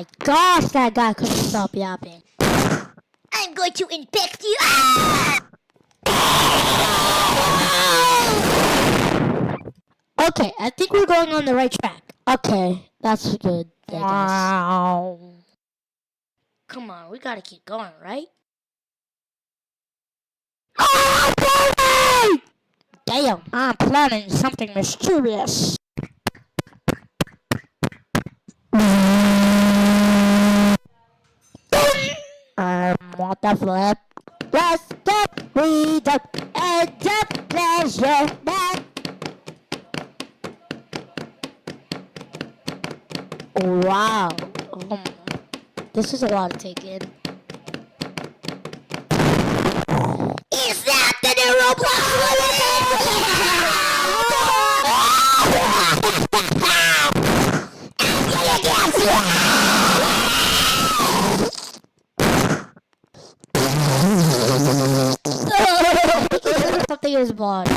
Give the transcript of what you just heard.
my gosh, that guy couldn't stop yapping. I'm going to infect you. Ah! Okay, I think we're going on the right track. Okay, that's good, I guess. Wow. Come on, we gotta keep going, right? Oh, Damn, I'm planning something mysterious. What the flip? Let's get read up and the pleasure man. wow. This is a lot to take in. Is that the new Something is blood.